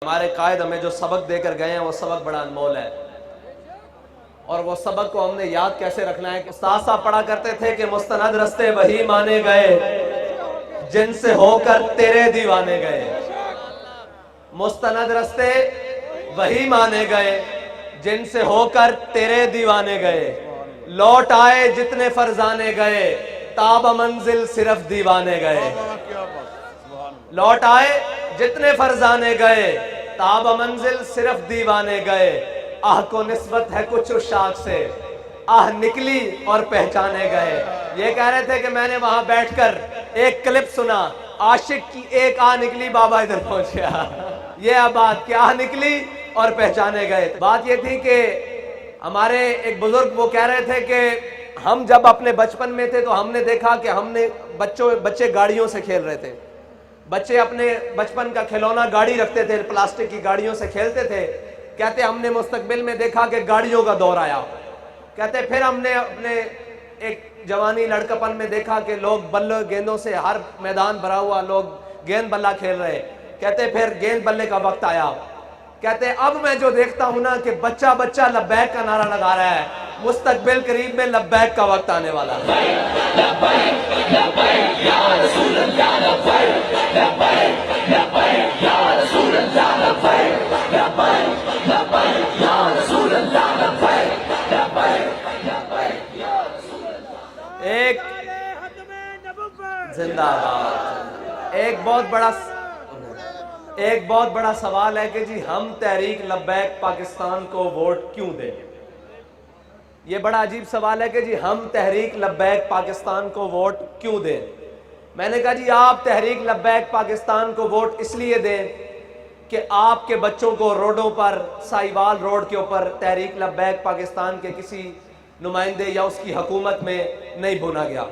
ہمارے قائد ہمیں جو سبق دے کر گئے ہیں وہ سبق بڑا انمول ہے، اور وہ سبق کو ہم نے یاد کیسے رکھنا ہے کہ استاد صاحب پڑھا کرتے تھے کہ مستند رستے وہی مانے گئے جن سے ہو کر تیرے دیوانے گئے۔ مستند رستے وہی مانے گئے جن سے ہو کر تیرے دیوانے گئے، لوٹ آئے جتنے فرزانے گئے تاب منزل صرف دیوانے گئے۔ لوٹ آئے جتنے فرزانے گئے تاب منزل صرف دیوانے گئے، آہ کو نسبت ہے کچھ عشاق سے، آہ نکلی اور پہچانے گئے۔ یہ کہہ رہے تھے کہ میں نے وہاں بیٹھ کر ایک کلپ سنا، عاشق کی ایک آہ نکلی بابا ادھر پہنچ گیا۔ یہ بات کہ آہ نکلی اور پہچانے گئے۔ بات یہ تھی کہ ہمارے ایک بزرگ وہ کہہ رہے تھے کہ ہم جب اپنے بچپن میں تھے تو ہم نے دیکھا کہ ہم نے بچے گاڑیوں سے کھیل رہے تھے، بچے اپنے بچپن کا کھلونا گاڑی رکھتے تھے، پلاسٹک کی گاڑیوں سے کھیلتے تھے۔ کہتے ہم نے مستقبل میں دیکھا کہ گاڑیوں کا دور آیا۔ کہتے پھر ہم نے اپنے ایک جوانی لڑکپن میں دیکھا کہ لوگ بلے گیندوں سے ہر میدان بھرا ہوا، لوگ گیند بلہ کھیل رہے۔ کہتے پھر گیند بلے کا وقت آیا۔ کہتے اب میں جو دیکھتا ہوں نا کہ بچہ بچہ لبیک کا نعرہ لگا رہا ہے، مستقبل قریب میں لبیک کا وقت آنے والا ہے۔ ایک زندہ باد ایک بہت بڑا سوال ہے کہ جی ہم تحریک لبیک پاکستان کو ووٹ کیوں دیں؟ یہ بڑا عجیب سوال ہے کہ جی ہم تحریک لبیک پاکستان کو ووٹ کیوں دیں؟ میں نے کہا جی آپ تحریک لبیک پاکستان کو ووٹ اس لیے دیں کہ آپ کے بچوں کو روڈوں پر، سائیوال روڈ کے اوپر تحریک لبیک پاکستان کے کسی نمائندے یا اس کی حکومت میں نہیں بھونا گیا۔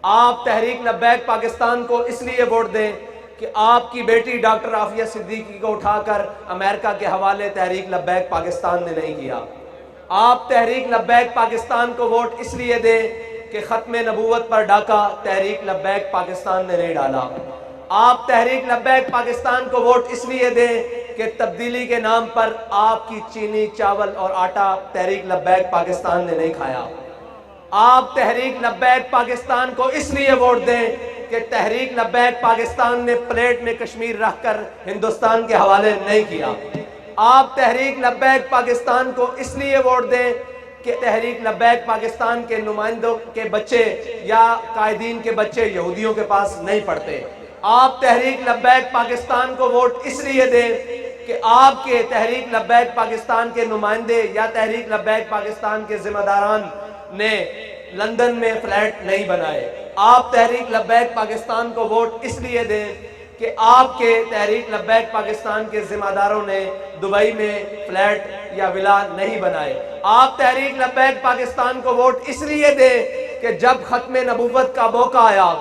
آپ تحریک لبیک پاکستان کو اس لیے ووٹ دیں کہ آپ کی بیٹی ڈاکٹر عافیہ صدیقی کو اٹھا کر امریکہ کے حوالے تحریک لبیک پاکستان نے نہیں کیا۔ آپ تحریک لبیک پاکستان کو ووٹ اس لیے دیں کہ ختم نبوت پر ڈاکہ تحریک لبیک پاکستان نے نہیں ڈالا۔ آپ تحریک لبیک پاکستان کو ووٹ اس لیے دیں کہ تبدیلی کے نام پر آپ کی چینی، چاول اور آٹا تحریک لبیک پاکستان نے نہیں کھایا۔ آپ تحریک لبیک پاکستان کو اس لیے ووٹ دیں کہ تحریک لبیک پاکستان نے پلیٹ میں کشمیر رکھ کر ہندوستان کے حوالے نہیں کیا۔ آپ تحریک لبیک پاکستان کو اس لیے ووٹ دیں کہ تحریک لبیک پاکستان کے نمائندوں کے بچے یا قائدین کے بچے یہودیوں کے پاس نہیں پڑھتے۔ آپ تحریک لبیک پاکستان کو ووٹ اس لیے دیں کہ آپ کے تحریک لبیک پاکستان کے نمائندے یا تحریک لبیک پاکستان کے ذمہ داران نے لندن میں فلیٹ نہیں بنائے۔ آپ تحریک لبیک پاکستان کو ووٹ اس لیے دیں کہ آپ کے تحریک لبیک پاکستان کے ذمہ داروں نے دبئی میں فلیٹ یا ولا نہیں بنائے۔ آپ تحریک لبیک پاکستان کو ووٹ اس لیے دیں کہ جب ختم نبوت کا موقع آیا،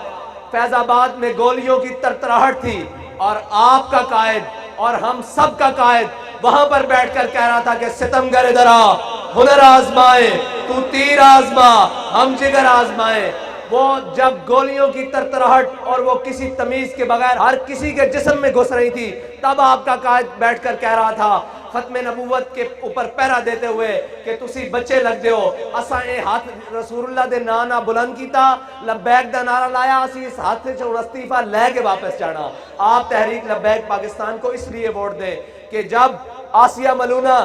فیض آباد میں گولیوں کی ترتراہٹ تھی اور آپ کا قائد اور ہم سب کا قائد وہاں پر بیٹھ کر کہہ رہا تھا کہ ستمگر ادھر آ، ہنر آزمائے، تو تیر آزما، ہم جگر آزمائے۔ وہ جب گولیوں کی ترتراہٹ اور وہ کسی تمیز کے بغیر ہر کسی کے جسم میں گھس رہی تھی، تب آپ کا قائد بیٹھ کر کہہ رہا تھا ختم نبوت کے اوپر پہرا دیتے ہوئے کہ تسی بچے لگ دیو، اساں اے ہاتھ رسول اللہ دے نانا بلند کیتا، لبیک دا نعرہ لایا، اسی اس ہاتھ سے استعفیٰ لے کے واپس جانا۔ آپ تحریک لبیک پاکستان کو اس لیے ووٹ دیں کہ جب آسیہ ملونہ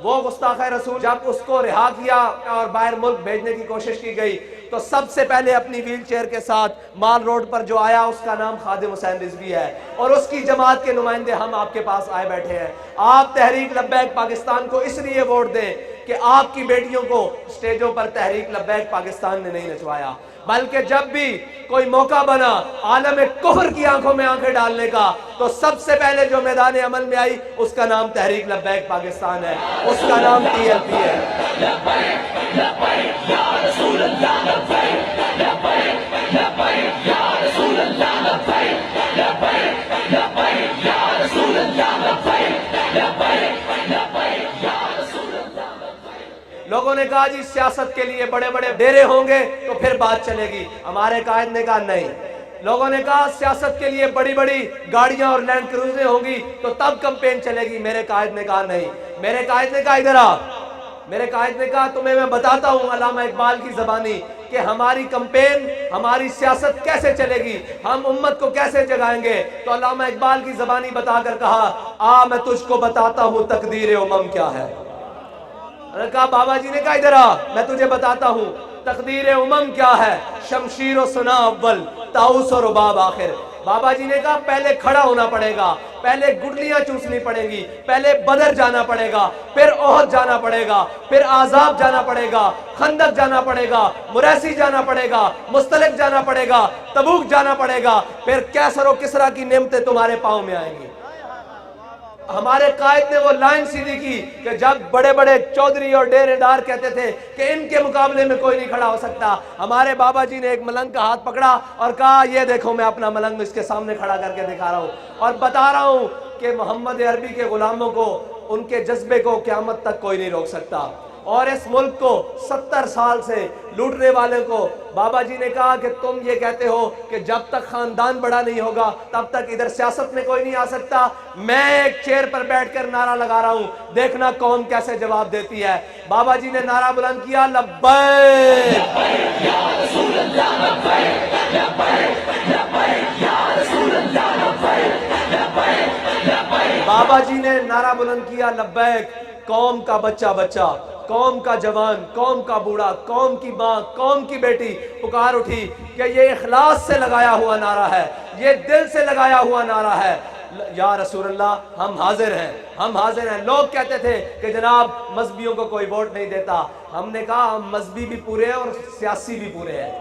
وہ گستاخ رسول جب اس کو رہا کیا اور باہر ملک بھیجنے کی کوشش کی گئی تو سب سے پہلے اپنی ویل چیئر کے ساتھ مال روڈ پر جو آیا اس کا نام خادم حسین رضوی ہے، اور اس کی جماعت کے نمائندے ہم آپ کے پاس آئے بیٹھے ہیں۔ آپ تحریک لبیک پاکستان کو اس لیے ووٹ دیں کہ آپ کی بیٹیوں کو سٹیجوں پر تحریک لبیک پاکستان نے نہیں نچوایا، بلکہ جب بھی کوئی موقع بنا عالم کفر کی آنکھوں میں آنکھیں ڈالنے کا تو سب سے پہلے جو میدان عمل میں آئی اس کا نام تحریک لبیک پاکستان ہے، اس کا نام TLP ہے۔ لوگوں نے کہا جی سیاست کے لیے بڑے بڑے ڈیرے ہوں گے تو پھر بات چلے گی۔ ہمارے قائد نے کہا نہیں، لوگوں نے کہا سیاست کے لیے بڑی بڑی گاڑیاں اور لینڈ کروزریں ہوں گی تو تب کمپین چلے گی. میرے قائد نے کہا نہیں. میرے قائد نے کہا ادھر آ. میرے قائد نے کہا تمہیں میں بتاتا ہوں علامہ اقبال کی زبانی کہ ہماری کمپین، ہماری سیاست کیسے چلے گی، ہم امت کو کیسے جگائیں گے. تو علامہ اقبال کی زبانی بتا کر کہا آ میں تجھ کو بتاتا ہوں تقدیر امم کیا ہے. کہا بابا جی نے کہا ادھر آ میں تجھے بتاتا ہوں تقدیر امم کیا ہے. شمشیر و سنا اول، طاؤس و رباب آخر. بابا جی نے کہا پہلے کھڑا ہونا پڑے گا، پہلے گٹلیاں چوسنی پڑیں گی، پہلے بدر جانا پڑے گا، پھر احد جانا پڑے گا، پھر احزاب جانا پڑے گا، خندق جانا پڑے گا، مریسی جانا پڑے گا، مستلق جانا پڑے گا، تبوک جانا پڑے گا، پھر کیسر و کسرا کی نعمتیں تمہارے پاؤں میں آئیں گی. ہمارے قائد نے وہ لائن سیدھی کی کہ جب بڑے بڑے چودھری اور ڈیرے دار کہتے تھے کہ ان کے مقابلے میں کوئی نہیں کھڑا ہو سکتا، ہمارے بابا جی نے ایک ملنگ کا ہاتھ پکڑا اور کہا یہ دیکھو میں اپنا ملنگ اس کے سامنے کھڑا کر کے دکھا رہا ہوں اور بتا رہا ہوں کہ محمد عربی کے غلاموں کو، ان کے جذبے کو قیامت تک کوئی نہیں روک سکتا. اور اس ملک کو 70 سال سے لوٹنے والے کو بابا جی نے کہا کہ تم یہ کہتے ہو کہ جب تک خاندان بڑا نہیں ہوگا تب تک ادھر سیاست میں کوئی نہیں آ سکتا. میں ایک چیئر پر بیٹھ کر نعرہ لگا رہا ہوں، دیکھنا قوم کیسے جواب دیتی ہے. بابا جی نے نعرہ بلند کیا لبیک یا رسول اللہ، لبیک لبیک لبیک یا رسول اللہ، لبیک لبیک لبیک. بابا جی نے نعرہ بلند کیا لبیک. قوم کا بچہ بچہ، قوم کا جوان، قوم کا بوڑھا، قوم کی ماں، قوم کی بیٹی پکار اٹھی کہ یہ اخلاص سے لگایا ہوا نعرہ ہے، یہ دل سے لگایا ہوا نعرہ ہے. یا رسول اللہ ہم حاضر ہیں، ہم حاضر ہیں. لوگ کہتے تھے کہ جناب مذہبیوں کو کوئی ووٹ نہیں دیتا. ہم نے کہا ہم مذہبی بھی پورے ہیں اور سیاسی بھی پورے ہیں،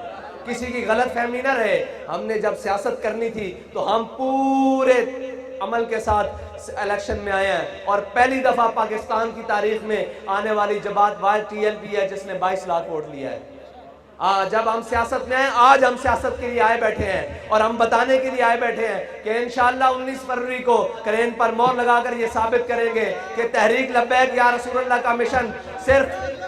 کسی کی غلط فہمی نہ رہے. ہم نے جب سیاست کرنی تھی تو ہم پورے عمل کے ساتھ الیکشن میں آئے ہیں اور پہلی دفعہ پاکستان کی تاریخ میں آنے والی جماعت واحد TLP ہے جس نے 22 لاکھ ووٹ لیا ہے. جب ہم سیاست میں آئے، آج ہم سیاست کے لیے آئے بیٹھے ہیں اور ہم بتانے کے لیے آئے بیٹھے ہیں کہ انشاءاللہ 19 فروری کو کرین پر مور لگا کر یہ ثابت کریں گے کہ تحریک لبیک یا رسول اللہ کا مشن صرف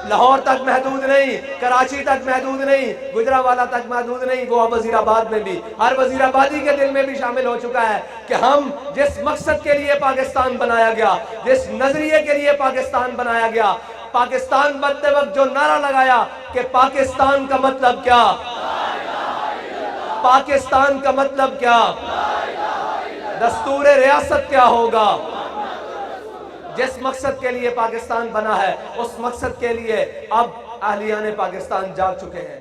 لاہور تک محدود نہیں، کراچی تک محدود نہیں، گجرانوالہ تک محدود نہیں، وہ وزیر آباد میں بھی، ہر وزیر آبادی کے دل میں بھی شامل ہو چکا ہے کہ ہم جس مقصد کے لیے پاکستان بنایا گیا، جس نظریے کے لیے پاکستان بنایا گیا، پاکستان بنتے وقت جو نعرہ لگایا کہ پاکستان کا مطلب کیا، پاکستان کا مطلب کیا، دستور ریاست کیا ہوگا، جس مقصد کے لیے پاکستان بنا ہے اس مقصد کے لیے اب اہلیان پاکستان جاگ چکے ہیں.